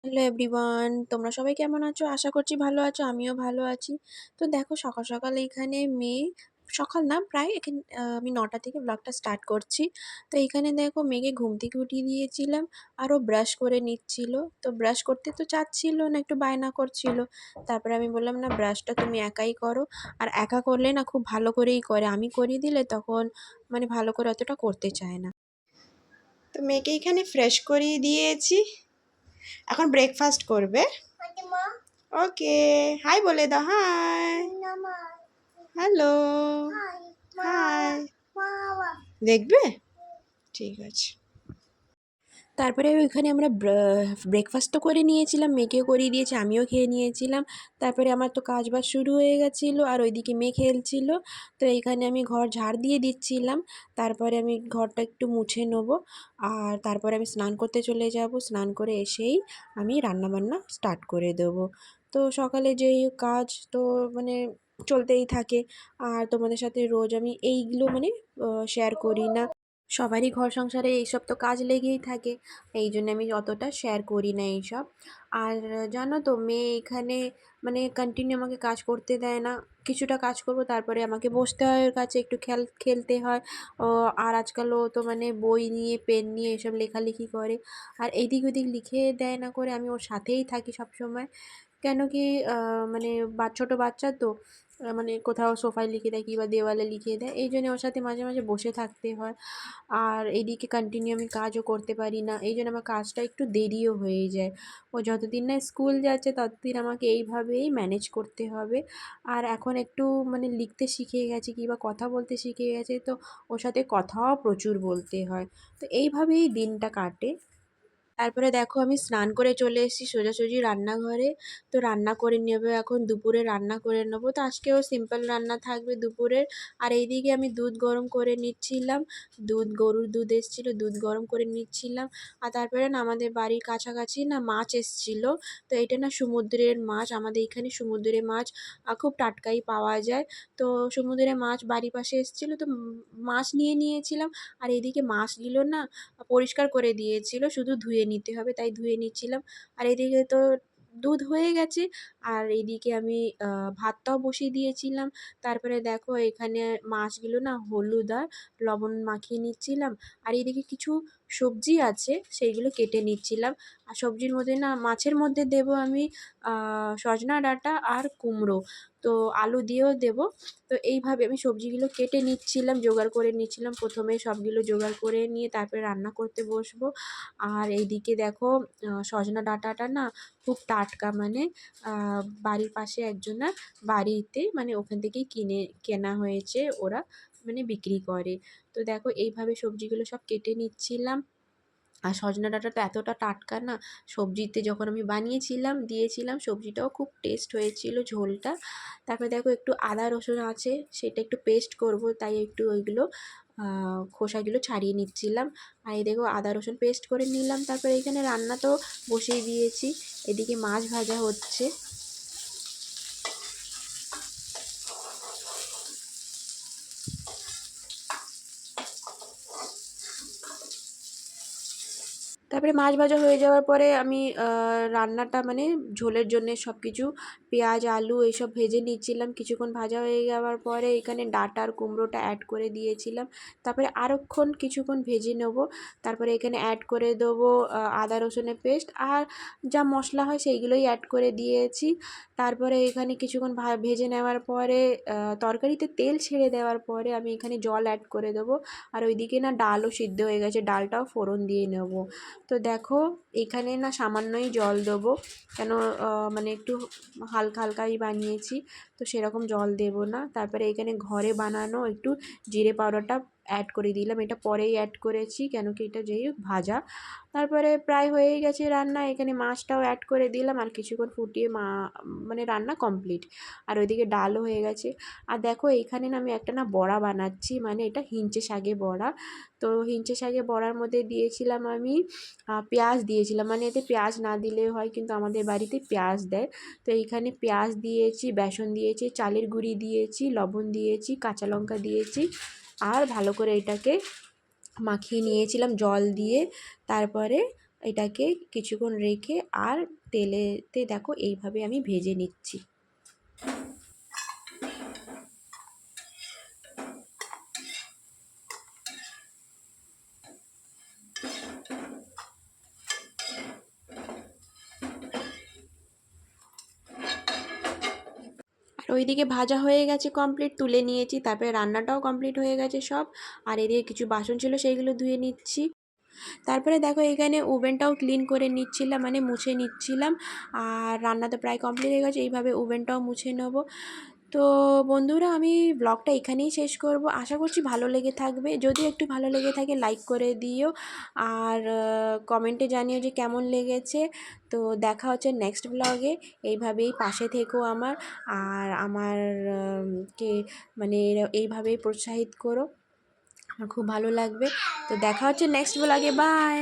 Hello everyone, তোমরা সবাই কেমন আছো? আশা করছি ভালো আছো, আমিও ভালো আছি। তো দেখো সকাল সকাল এইখানে মেয়ে, সকাল না প্রায় আমি 9টা থেকে ব্লগটা স্টার্ট করছি। তো এইখানে দেখো মেয়েকে ঘুম থেকে উঠিয়ে দিয়েছিলাম, আর ও ব্রাশ করে নিচ্ছিল। তো ব্রাশ করতে তো চাচ্ছিল না, একটু বায়না করছিল। তারপরে আমি বললাম, না ব্রাশটা তুমি একাই করো। আর একা করলে না খুব ভালো করেই করে, আমি করিয়ে দিলে তখন মানে ভালো করে অতটা করতে চায় না। তো মেয়েকে এখানে ফ্রেশ করিয়ে দিয়েছি, এখন ব্রেকফাস্ট করবে। ওকে, হাই বলে দাও। Hi, hello, hi. দেখবে? ঠিক আছে। তারপরে ওইখানে আমরা ব্রেকফাস্টও করে নিয়েছিলাম, মেয়েকেও করিয়ে দিয়েছি, আমিও খেয়ে নিয়েছিলাম। তারপরে আমার তো কাজ বাজ শুরু হয়ে গেছিলো, আর ওইদিকে মেয়ে খেলছিল। তো এইখানে আমি ঘর ঝাড় দিয়ে দিচ্ছিলাম। তারপরে আমি ঘরটা একটু মুছে নেবো, আর তারপরে আমি স্নান করতে চলে যাব। স্নান করে এসেই আমি রান্নাবান্না স্টার্ট করে দেবো। তো সকালে যেই কাজ তো মানে চলতেই থাকে। আর তোমাদের সাথে রোজ আমি এইগুলো মানে শেয়ার করি না। সবারই ঘর সংসারে এইসব তো কাজ লেগেই থাকে, এই জন্য আমি অতটা শেয়ার করি না এইসব। আর জানো তো মেয়ে এখানে মানে কন্টিনিউ আমাকে কাজ করতে দেয় না। কিছুটা কাজ করব, তারপরে আমাকে বসতে হয় ওর কাছে, একটু খেলতে হয়। ও আর আজকাল ও তো মানে বই নিয়ে পেন নিয়ে এসব লেখালেখি করে, আর এইদিক ওদিক লিখে দেয় না করে, আমি ওর সাথেই থাকি সব সময়। কেন কি মানে ছোটো বাচ্চা তো মানে কোথাও সোফায় লিখে দেয় কিংবা দেওয়ালে লিখে দেয়, এই জন্য ওর সাথে মাঝে মাঝে বসে থাকতে হয়। আর এইদিকে কন্টিনিউ আমি কাজও করতে পারি না, এই জন্য আমার কাজটা একটু দেরিও হয়ে যায়। ও যতদিন না স্কুল যাচ্ছে ততদিন আমাকে এইভাবেই ম্যানেজ করতে হবে। আর এখন একটু মানে লিখতে শিখে গেছে কিংবা কথা বলতে শিখে গেছে, তো ওর সাথে কথাও প্রচুর বলতে হয়। তো এইভাবেই দিনটা কাটে। তারপরে দেখো আমি স্নান করে চলে এসেছি সোজাসুজি রান্নাঘরে। তো রান্না করে নেবো, এখন দুপুরে রান্না করে নেবো। তো আজকেও সিম্পল রান্না থাকবে দুপুরের। আর এইদিকে আমি দুধ গরম করে নিচ্ছিলাম, গরুর দুধ এসেছিলো, দুধ গরম করে নিচ্ছিলাম। আর তারপরে না আমাদের বাড়ির কাছাকাছি না মাছ এসেছিলো। তো এটা না সমুদ্রের মাছ, আমাদের এখানে সমুদ্রের মাছ খুব টাটকাই পাওয়া যায়। তো সমুদ্রের মাছ বাড়ির পাশে এসেছিলো, তো মাছ নিয়ে নিয়েছিলাম। আর এইদিকে মাছগুলো না পরিষ্কার করে দিয়েছিল, শুধু ধুয়ে নিতে হবে, তাই ধুয়ে নিচ্ছিলাম। আর এদিকে তো দুধ হয়ে গেছে, আর এইদিকে আমি ভাতটাও বসিয়ে দিয়েছিলাম। তারপরে দেখো এখানে মাছগুলো না হলুদ আর লবণ মাখিয়ে নিচ্ছিলাম। আর এইদিকে কিছু সবজি আছে, সেইগুলো কেটে নিচ্ছিলাম। আর সবজির মধ্যে না মাছের মধ্যে দেবো আমি সজনা ডাঁটা আর কুমড়ো, তো আলু দিয়েও দেবো। তো এইভাবে আমি সবজিগুলো কেটে নিচ্ছিলাম, জোগাড় করে নিচ্ছিলাম। প্রথমে সবগুলো জোগাড় করে নিয়ে তারপরে রান্না করতে বসবো। আর এইদিকে দেখো সজনা ডাঁটাটা না খুব টাটকা, মানে বাড়ির পাশে একজনের বাড়িতে মানে ওখান থেকেই কেনা হয়েছে, ওরা মানে বিক্রি করে। তো দেখো এইভাবে সবজিগুলো সব কেটে নিচ্ছিলাম। আর সজনা ডাঁটাটা এতটা টাটকা না, সবজিতে যখন আমি বানিয়েছিলাম দিয়েছিলাম, সবজিটাও খুব টেস্ট হয়েছিল ঝোলটা। তারপরে দেখো একটু আদা রসুন আছে, সেটা একটু পেস্ট করব, তাই একটু ওইগুলো খোসাগুলো ছাড়িয়ে নিচ্ছিলাম। আর এই দেখো আদা রসুন পেস্ট করে নিলাম। তারপরে এখানে রান্না তো বসিয়ে দিয়েছি, এদিকে মাছ ভাজা হচ্ছে। তারপরে মাছ ভাজা হয়ে যাওয়ার পরে আমি রান্নাটা মানে ঝোলের জন্যে সব কিছু পেঁয়াজ আলু এইসব ভেজে নিচ্ছিলাম। কিছুক্ষণ ভাজা হয়ে যাওয়ার পরে এখানে ডাঁটা আর কুমড়োটা অ্যাড করে দিয়েছিলাম। তারপরে আরক্ষণ কিছুক্ষণ ভেজে নেবো। তারপরে এখানে অ্যাড করে দেবো আদা রসুনের পেস্ট, আর যা মশলা হয় সেইগুলোই অ্যাড করে দিয়েছি। তারপরে এখানে কিছুক্ষণ ভেজে নেওয়ার পরে তরকারিতে তেল ছেড়ে দেওয়ার পরে আমি এখানে জল অ্যাড করে দেবো। আর ওইদিকে না ডালও সিদ্ধ হয়ে গেছে, ডালটাও ফোড়ন দিয়ে নেবো। তো দেখো এখানে না সামান্যই জল দেবো, কেন মানে একটু হালকা হালকাই বানিয়েছি, তো সেরকম জল দেবো না। তারপরে এখানে ঘরে বানানো একটু জিরে পাউডারটা অ্যাড করে দিলাম, এটা পরেই অ্যাড করেছি কেন কি এটা যেই ভাজা। তারপরে প্রায় হয়েই গেছে রান্না, এখানে মাছটাও অ্যাড করে দিলাম, আর কিছুক্ষণ ফুটিয়ে মানে রান্না কমপ্লিট। আর ওইদিকে ডালও হয়ে গেছে। আর দেখো এইখানে না আমি একটা না বড়া বানাচ্ছি, মানে এটা হিঞ্চে শাকে বড়া। তো হিঞ্চে শাকে বড়ার মধ্যে দিয়েছিলাম আমি পেঁয়াজ দিয়েছিলাম, মানে এতে পেঁয়াজ না দিলেও হয়, কিন্তু আমাদের বাড়িতে পেঁয়াজ দেয়। তো এইখানে পেঁয়াজ দিয়েছি, বেসন দিয়েছি, চালের গুঁড়ি দিয়েছি, লবণ দিয়েছি, কাঁচা লঙ্কা দিয়েছি, আর ভালো করে এটাকে মাখিয়ে নিয়েছিলাম জল দিয়ে। তারপরে এটাকে কিছুক্ষণ রেখে আর তেলেতে দেখো এইভাবে আমি ভেজে নিচ্ছি। আর ওইদিকে ভাজা হয়ে গেছে কমপ্লিট, তুলে নিয়েছি। তারপরে রান্নাটাও কমপ্লিট হয়ে গেছে সব। আর এদিকে কিছু বাসন ছিল সেইগুলো ধুয়ে নিচ্ছি। তারপরে দেখো এখানে ওভেনটাও ক্লিন করে নিচ্ছিলাম, মানে মুছে নিচ্ছিলাম। আর রান্না তো প্রায় কমপ্লিট হয়ে গেছে, এইভাবে ওভেনটাও মুছে নেবো। তো বন্ধুরা, আমি ব্লগটা এখানেই শেষ করব। আশা করছি ভালো লেগে থাকবে। যদি একটু ভালো লেগে থাকে লাইক করে দিও, আর কমেন্টে জানিও যে কেমন লেগেছে। তো দেখা হচ্ছে নেক্সট ব্লগে। এইভাবেই পাশে থেকো আমার, আর আমার কে মানে এইভাবেই প্রোৎসাহিত করো, আমার খুব ভালো লাগবে। তো দেখা হচ্ছে নেক্সট ব্লগে। বাই।